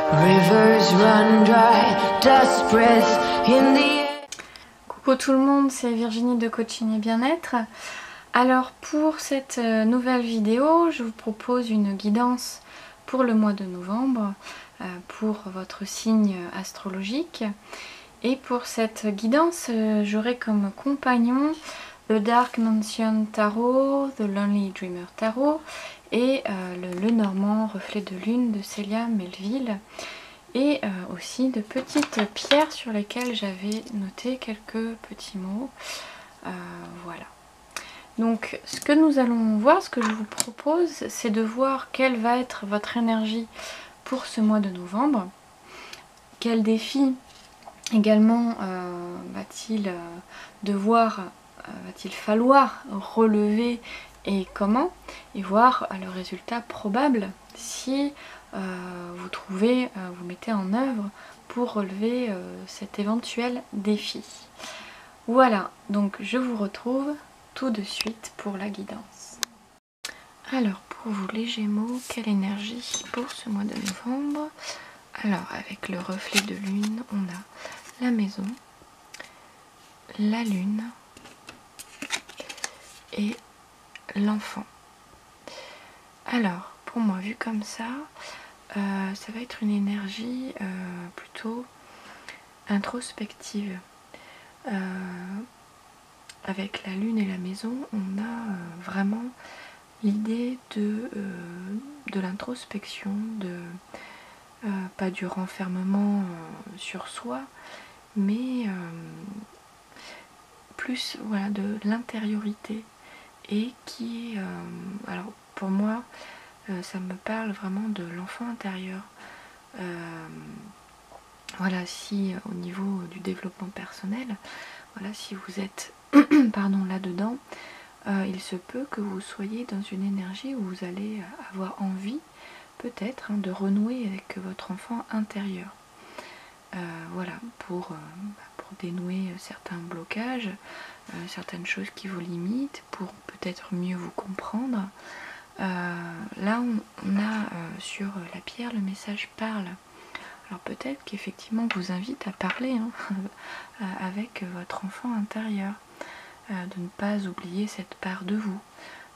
Rivers run dry, dust spreads in the air. Coucou tout le monde, c'est Virginie de Coaching et Bien-être. Alors pour cette nouvelle vidéo, je vous propose une guidance pour le mois de novembre, pour votre signe astrologique. Et pour cette guidance, j'aurai comme compagnon le Dark Mansion Tarot, The Lonely Dreamer Tarot et le Lenormand Reflet de Lune de Célia Melville. Et aussi de petites pierres sur lesquelles j'avais noté quelques petits mots. Voilà. Donc ce que nous allons voir, ce que je vous propose, c'est de voir quelle va être votre énergie pour ce mois de novembre. Quel défi également va-t-il falloir relever et comment, et voir le résultat probable si vous mettez en œuvre pour relever cet éventuel défi. Voilà, donc je vous retrouve tout de suite pour la guidance. Alors pour vous les Gémeaux, quelle énergie pour ce mois de novembre? Alors avec le reflet de lune, on a la maison, la lune et l'enfant. Alors pour moi, vu comme ça va être une énergie plutôt introspective. Avec la lune et la maison, on a vraiment l'idée de l'introspection, pas du renfermement sur soi, mais plus voilà, de l'intériorité, et qui est, alors pour moi, ça me parle vraiment de l'enfant intérieur. Voilà, si au niveau du développement personnel, voilà, si vous êtes pardon, là-dedans, il se peut que vous soyez dans une énergie où vous allez avoir envie, peut-être, de renouer avec votre enfant intérieur. Voilà, pour dénouer certains blocages, certaines choses qui vous limitent, pour peut-être mieux vous comprendre. Là, on a sur la pierre, le message parle. Alors peut-être qu'effectivement vous invite à parler avec votre enfant intérieur, de ne pas oublier cette part de vous,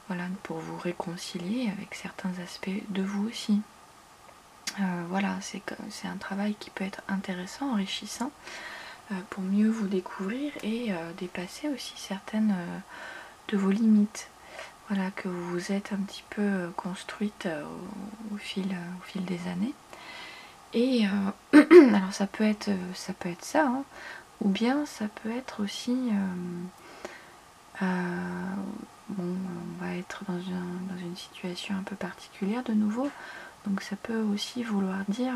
voilà, pour vous réconcilier avec certains aspects de vous aussi. Voilà, c'est un travail qui peut être intéressant, enrichissant, pour mieux vous découvrir et dépasser aussi certaines de vos limites. Voilà, que vous vous êtes un petit peu construite au fil des années. Et alors ça peut être ça, hein, ou bien ça peut être aussi bon, on va être dans une situation un peu particulière de nouveau, donc ça peut aussi vouloir dire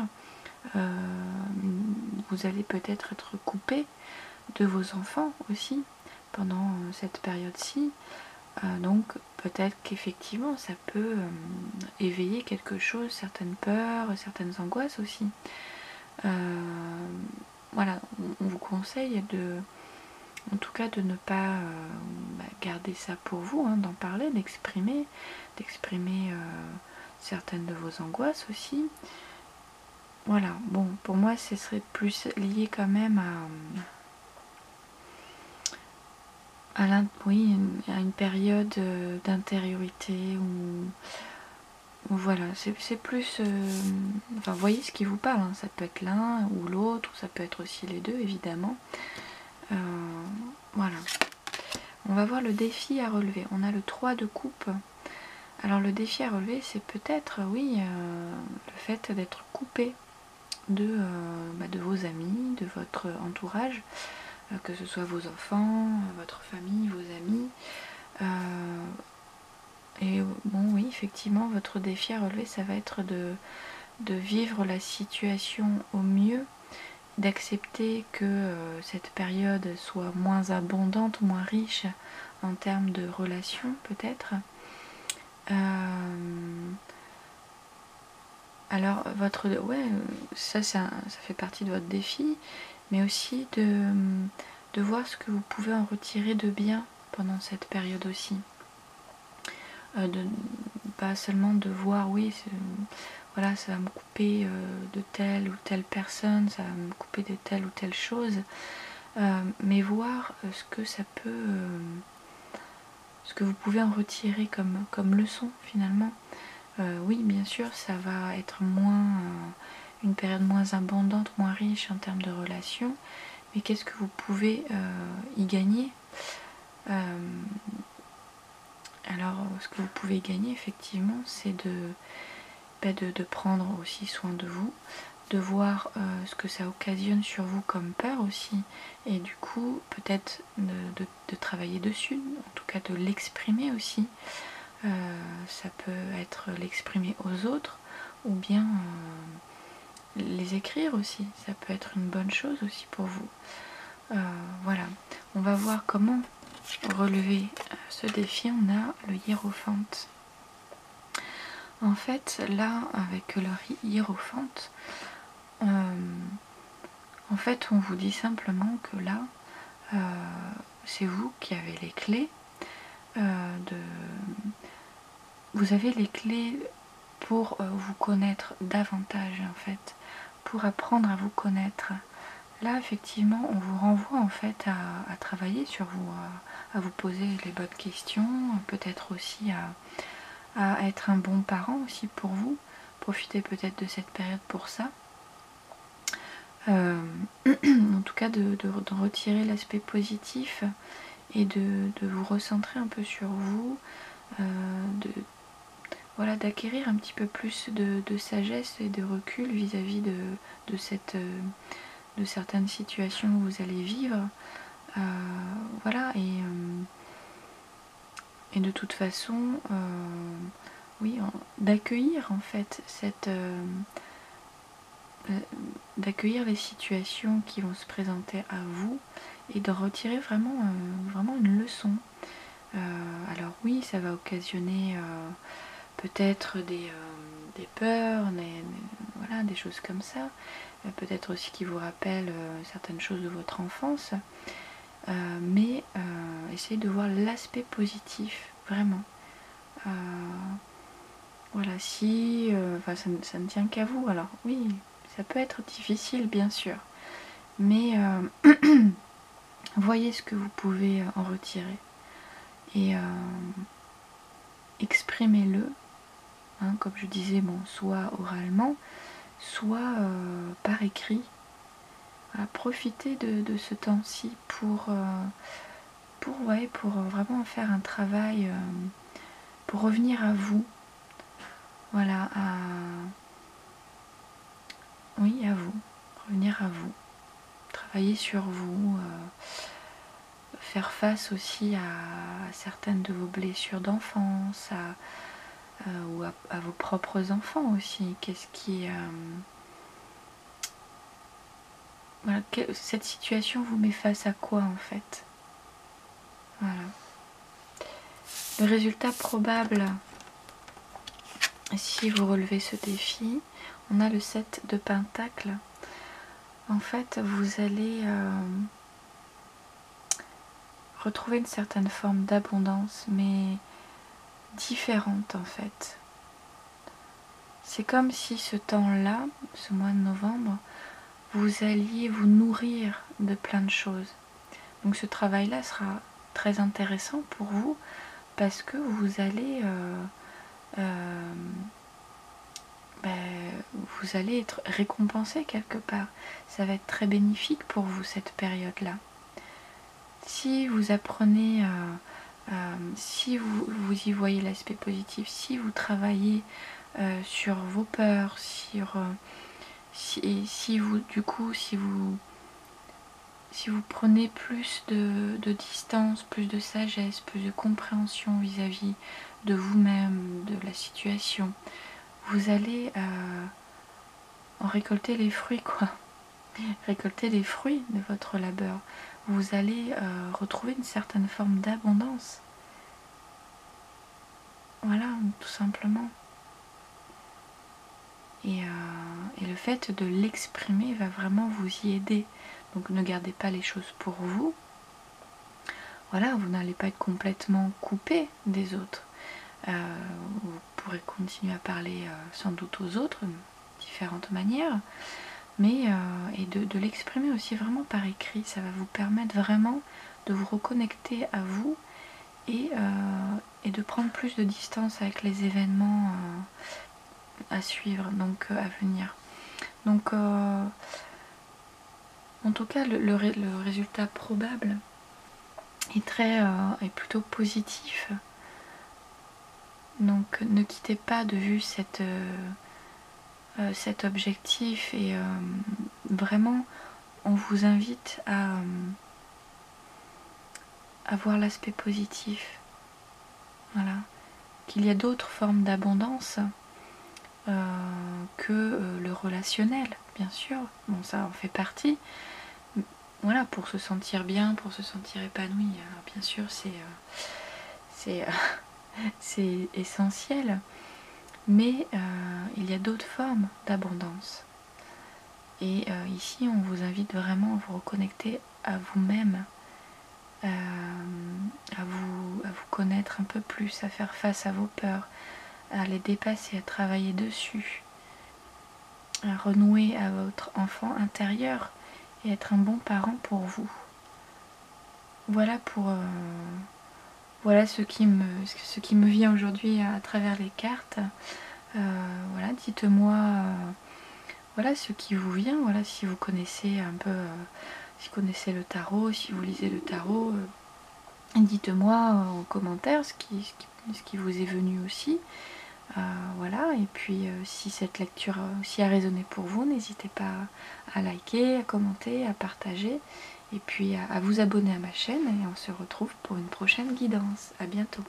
vous allez peut-être être coupé de vos enfants aussi pendant cette période-ci. Donc peut-être qu'effectivement ça peut éveiller quelque chose, certaines peurs, certaines angoisses aussi. Voilà, on vous conseille en tout cas de ne pas garder ça pour vous, d'en parler, d'exprimer certaines de vos angoisses aussi. Voilà, bon, pour moi ce serait plus lié quand même à une période d'intériorité où voilà, c'est plus enfin vous voyez ce qui vous parle, ça peut être l'un ou l'autre, ou ça peut être aussi les deux évidemment. Voilà, on va voir le défi à relever. On a le 3 de coupe. Alors le défi à relever, c'est peut-être le fait d'être coupé de vos amis, de votre entourage, que ce soit vos enfants, votre famille, vos amis. Et bon, oui, effectivement, votre défi à relever, ça va être de vivre la situation au mieux, d'accepter que cette période soit moins abondante, moins riche en termes de relations, peut-être. Alors, ça fait partie de votre défi, mais aussi de voir ce que vous pouvez en retirer de bien pendant cette période aussi. Pas seulement de voir, voilà, ça va me couper de telle ou telle personne, ça va me couper de telle ou telle chose, mais voir ce que ça peut, ce que vous pouvez en retirer comme leçon finalement. Oui, bien sûr, ça va être une période moins abondante, moins riche en termes de relations, mais qu'est-ce que vous pouvez y gagner? Alors, ce que vous pouvez gagner, effectivement, c'est de prendre aussi soin de vous, de voir ce que ça occasionne sur vous comme peur aussi, et du coup, peut-être de travailler dessus, en tout cas de l'exprimer aussi. Ça peut être l'exprimer aux autres, ou bien les écrire aussi, ça peut être une bonne chose aussi pour vous. Voilà, on va voir comment relever ce défi. On a le hiérophante. En fait, là, avec le hiérophante, en fait, on vous dit simplement que là, c'est vous qui avez les clés Vous avez les clés pour vous connaître davantage, en fait, pour apprendre à vous connaître. Là, effectivement, on vous renvoie en fait à travailler sur vous, à vous poser les bonnes questions, peut-être aussi à être un bon parent aussi pour vous. Profitez peut-être de cette période pour ça. En tout cas, d'en retirer l'aspect positif et de vous recentrer un peu sur vous, voilà, d'acquérir un petit peu plus de sagesse et de recul vis-à-vis de certaines situations que vous allez vivre. Voilà, et de toute façon, oui, d'accueillir en fait d'accueillir les situations qui vont se présenter à vous et de retirer vraiment une leçon. Alors oui, ça va occasionner peut-être des peurs, voilà, des choses comme ça. Peut-être aussi qui vous rappellent certaines choses de votre enfance. Mais essayez de voir l'aspect positif, vraiment. Voilà, si ça ne tient qu'à vous. Alors oui, ça peut être difficile, bien sûr. Mais voyez ce que vous pouvez en retirer. Et exprimez-le. Hein, comme je disais, bon, soit oralement, soit par écrit. Voilà, profitez de ce temps-ci pour vraiment faire un travail, pour revenir à vous. Voilà, oui, à vous. Revenir à vous. Travailler sur vous. Faire face aussi à certaines de vos blessures d'enfance, ou à vos propres enfants aussi. Qu'est-ce qui... voilà, cette situation vous met face à quoi en fait? Voilà. Le résultat probable, si vous relevez ce défi, on a le 7 de Pentacles. En fait, vous allez retrouver une certaine forme d'abondance, mais différente en fait. C'est comme si ce temps-là, ce mois de novembre, vous alliez vous nourrir de plein de choses. Donc ce travail-là sera très intéressant pour vous parce que vous allez vous allez être récompensé quelque part. Ça va être très bénéfique pour vous cette période-là. Si vous apprenez, si vous y voyez l'aspect positif, si vous travaillez sur vos peurs, si vous prenez plus de distance, plus de sagesse, plus de compréhension vis-à-vis de vous-même, de la situation, vous allez en récolter les fruits, quoi. Récolter les fruits de votre labeur. Vous allez retrouver une certaine forme d'abondance. Voilà, tout simplement. Et le fait de l'exprimer va vraiment vous y aider. Donc ne gardez pas les choses pour vous. Voilà, vous n'allez pas être complètement coupé des autres. Vous pourrez continuer à parler sans doute aux autres de différentes manières, mais et de l'exprimer aussi vraiment par écrit. Ça va vous permettre vraiment de vous reconnecter à vous et de prendre plus de distance avec les événements à suivre, donc à venir. Donc en tout cas le résultat probable est plutôt positif. Donc ne quittez pas de vue cet objectif et vraiment on vous invite à voir l'aspect positif. Voilà. Qu'il y a d'autres formes d'abondance que le relationnel, bien sûr. Bon, ça en fait partie. Voilà, pour se sentir bien, pour se sentir épanoui. Alors, bien sûr, c'est essentiel. Mais il y a d'autres formes d'abondance. Et ici, on vous invite vraiment à vous reconnecter à vous-même, à vous connaître un peu plus, à faire face à vos peurs, à les dépasser, à travailler dessus, à renouer à votre enfant intérieur et être un bon parent pour vous. Voilà voilà ce qui me vient aujourd'hui à travers les cartes. Voilà, dites-moi voilà ce qui vous vient. Voilà, si vous connaissez un peu, si vous connaissez le tarot, si vous lisez le tarot, dites-moi en commentaire ce qui vous est venu aussi. Voilà, et puis si cette lecture aussi a résonné pour vous, n'hésitez pas à liker, à commenter, à partager, et puis à vous abonner à ma chaîne, et on se retrouve pour une prochaine guidance. À bientôt.